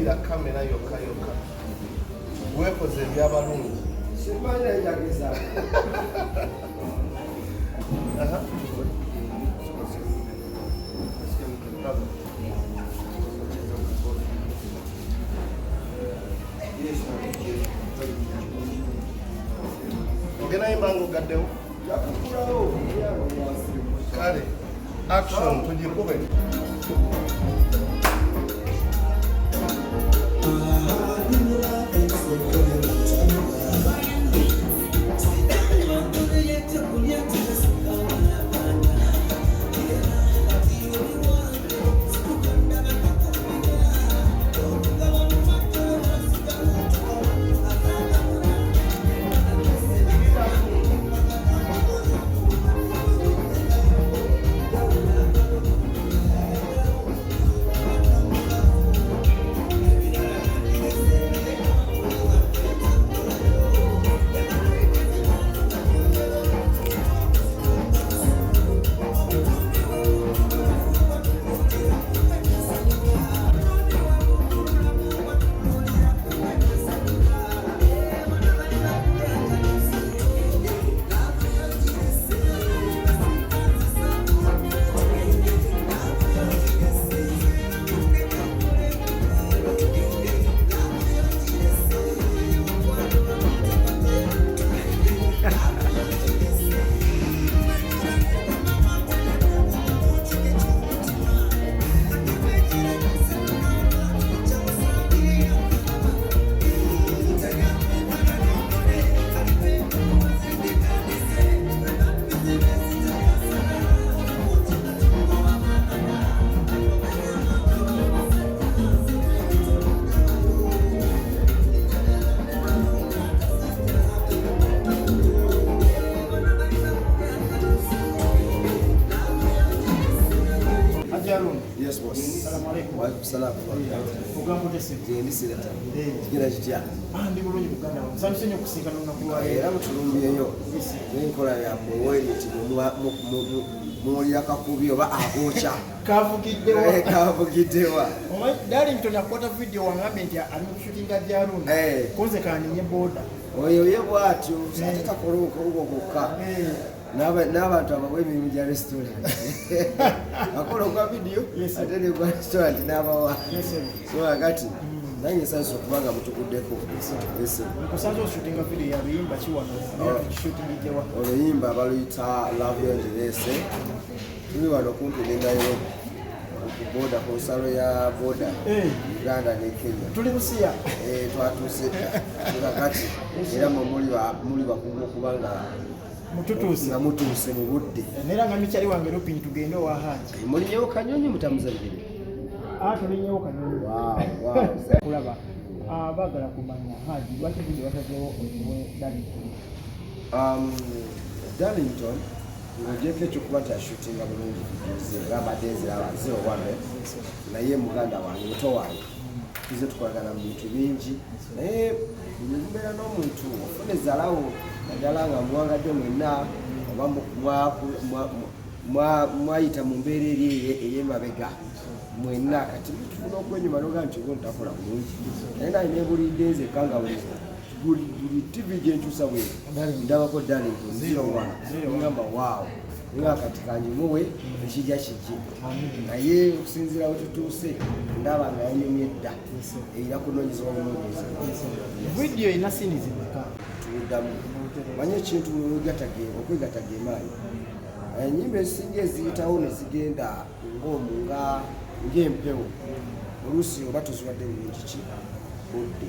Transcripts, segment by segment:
Wulira kamera yokka yokka. Weekoze ebyabalungi. Simanya yageza. Aha. Ogena imbango gaddewo. Kale, action tugikube. Yes, boss. Assalamu alaikum. Wa alaikum salam. Ugambo tese. Ndi sirata. Kigera kitya. Ndi bulungi Buganda. Nsanyuse okusinkana n'okuwa. Era mutulumbiyeyo. N'enkola ya muweri nti muwulira kakubi oba agookya. Kavugiddewa. Kavugiddewa. Omanyi Darlington akwata video wangambe nti ali mu shootinga Hajji Haruna. Konze kaninye boda. Oyo ye bwatyo. Ate takola okukka. N'abantu abawa emirimu gya restaurant. Akola okwa video ate ne kwa restaurant n'abawa. So agati nange sasa okubanga mutukuddeko. Nkusanze oshootinga video ya biyimba kiwano. Shooting jewa. Oluyimba abaluyita Abyogedde. Tuli wano kumpi ne Nairobi. Boda ku nsalo ya boda. Uganda ne Kenya. Tuli Busia. Twatuuse. Agati era muli bakugu kubanga mututuuse nga mutuuse mu budde nera nga mikyali wange lupin tugende wa Hajji mulinyewo kanyonyi mutamuzalire tulinyewo kanyonyi kulaba baagala kumanya Hajji lwaki video watazeewo okuwe Darlington ng'ogyeko ekyokuba nti ashootinga bulungi ng'abadde eziraba zirowane naye muganda wange muto wange tuze tukolagana mu bintu bingi naye mbeera n'omuntu ofune zalawo naddala nga muwangadde mwenna oba mwayita mu mbeera eri ey'emabega mwenna kati mutufuna okwenyuma noga nti oba ntakola bulungi naye nalina ebulidde nzekka nga buli tv gyenkyusa bwe ndabako Darlington 01 ngamba waawo nga kati kanyimuwe ekijja kijje naye okusinziira we tutuuse ndaba nga yanyumye dda era kunoonyeza obunoonyeza video erina sini zimeka tuddamu manye ekintu okwegattaga emaanyi enyimba ezisinga eziyitawo ne zigenda ng'empewo oluusi oba toziwadde bulungi ki budde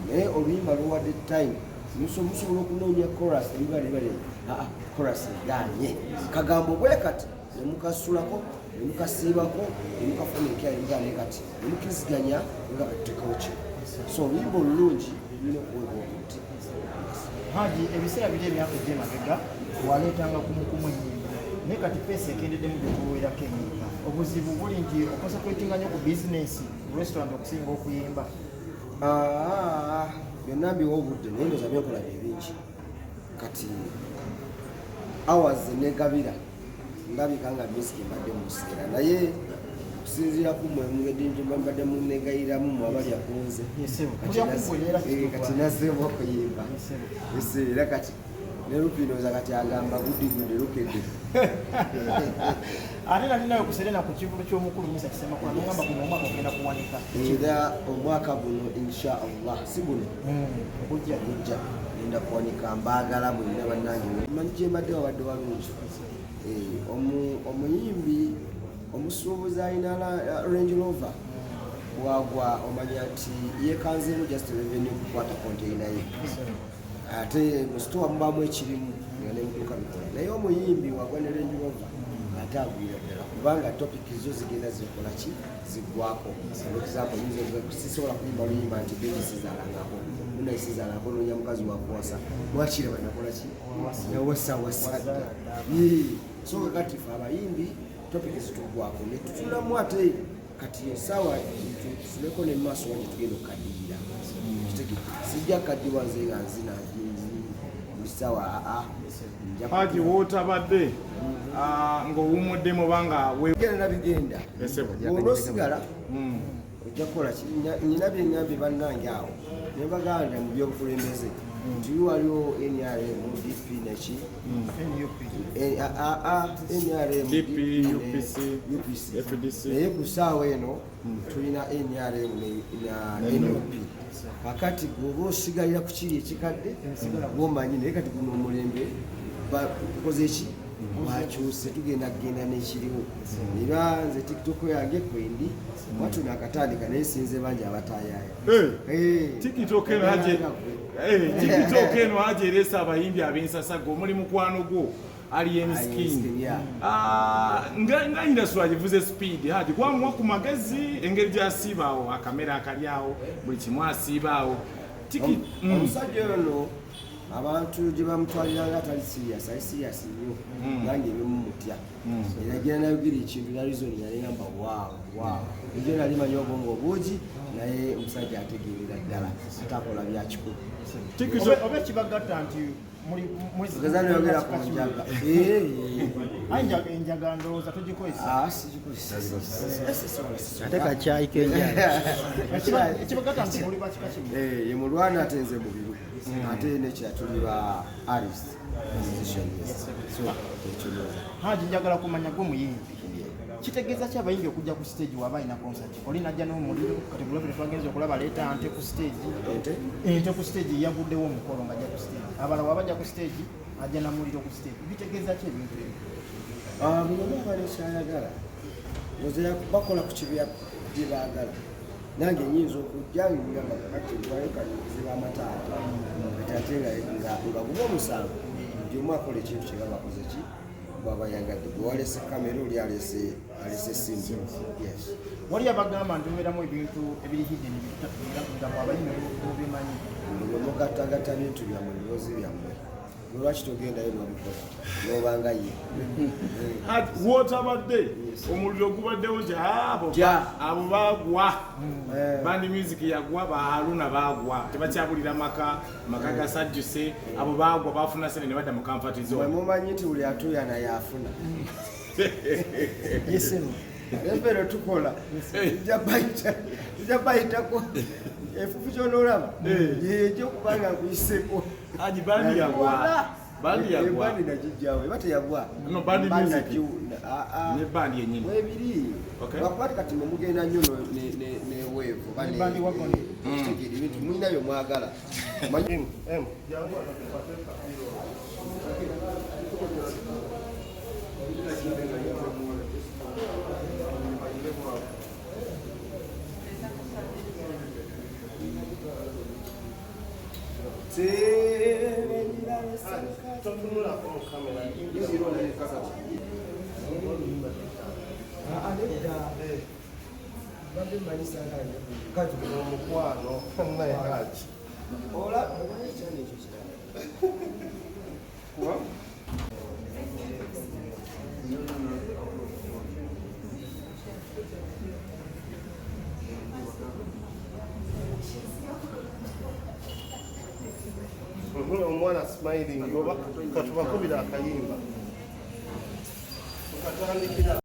naye oluyimba luwadde time musobola okunoonya chorus ebibale chorus eganye kagambo bwe kati nemukasulako nemukasiibako nemukafuna enkyayigane kati nemukiziganya nga batuteekawo ki so oluyimba olulungi lulina okuweebwa obuti Hajji ebiseera biri ebyakujja emabega waleetanga kumukumu ennyimba naye kati peesa ekendeddemu gyekuweerako ennyimba obuzibu buli nti okonsakuletinga nnyo ku bizinesi restaurant okusinga okuyimba byonna mbiwa obudde naye ndoza byenkola bingi kati hours negabira ndabika nga music mbadde mu kiseera naye okusinziira ku mmwe mugedde nti mbadde munegayiramu mmwe abali akunze kati nazzeemu okuyimba era kati ne lupinooza kati agamba guddigudde lukedde ate nali nawe kuserena ku kivulu ky'omukulu Misa Kisemakula nogamba guno omwaka ogenda kuwanika era omwaka guno insha allah si guno gujja genda kuwanika mbaagala mwenna bannange manyi gyembadde wabadde walungi omuyimbi omusuubuzi alina Range Rover wagwa omanya nti yekanzeemu just revenue kukwata konteina ye ate musitowa mubamu ekirimu nga nemuduuka bikola naye omuyimbi wagwa ne Range Rover ate agwira ddala kubanga topic zo zigenda zikola ki ziggwako sisobola kuyimba luyimba nti bebi sizalangako munaye sizalangako nonya mukazi wakuwasa mwakire banakola ki nawasawasa so kati fe abayimbi topic zituggwako netutulamu ate kati esaawa tufuneko nemaaso wange tugenda okukaddirira sijja kukaddiwa nze nga nzina buli ssaawa Hajji wootabadde ng'owumuddemu banga genda bigenda olwosigala ojja kukola nyina byeŋŋambye bannange awo ne baganda mu byobukulembeze nti waliwo NRM DP neki UPC naye ku ssaawa eno tulina NRM na NUP kakati gwoba osigalira ku kiri ekikadde gwomanyi naye kati guno omulembe tukoze ki wakyuse tugenda kugenda n'ekiriwo era nze tiktok yange kwendi watu nakatandika naye sinze bangi abatayaya tiktok eno Hajji eresa abayimbi ab'ensasago omuli mukwano gwo Alien Skin nga industry agivuze speed Hajji kwamuwa ku magezi engeri gy'asiibaawo akamera akalyawo buli kimu asiibaawo omusajja ono abantu gye bamutwaliranga atali ali serious nnyo nange ebimumutya era gye nayogera ekintu narizoni yaligamba waawo egyo nali manyi obwongo obuugi naye omusajja ategeerera ddala atakola byakikulu oba ekibagatta nti gezanayogera ku njaga enjaga ndowooza togikozesa ate kakyayi kenjaga ekibagatta nti muli bakika kimu ye mulwana atenze mubiru ate nekyatuli ba artist Hajji njagala kumanya gwe muyimbi kitegeeza ki abayimbi okujja ku stage waba alina concert oli najja n'omuliro kati bulabire twagenza okulaba leeta ante ku stage ente ku stage yaguddewo omukolo ng'ajja ku stage abala wabajja ku stage ajja na muliro ku stage bitegeeza ki ebintu ebyo buli abali kyayagala ozeya bakola ku kibya bye baagala nange nyinza okujja ngamba kati ziba amataata kati ate nga guba omusango nti omu akola ekintu kye babakoze ki babayagadde gwe walese kamera oli alese simu wali abagamba nti mubeeramu ebintu ebiri hidden biramu abayimbi mubimanyi mugatagata bintu byammwe ebiroozi byammwe lwaki togendayo nobikola nobanga ye wootabadde omuliro gubaddewo abo bagwa bandi music yagwa ba Haruna bagwa tebakyabulira maka gasajjuse abo bagwa bafuna sene ne badda mu comfort zone mumanyi nti buli atuya naye afuna efero tukola jabayitako efufu kyonoolaba yegyokubanga nkuyiseko Hajji bandi yagwa nagijjawo eba teyagwa bandi music ne bandi yenyini webiri lwakuba kati mugenda nnyo neweevu kitegeera ebintu mulina byomwagala omwana smiling oba katubakubira akayimba tukatandikira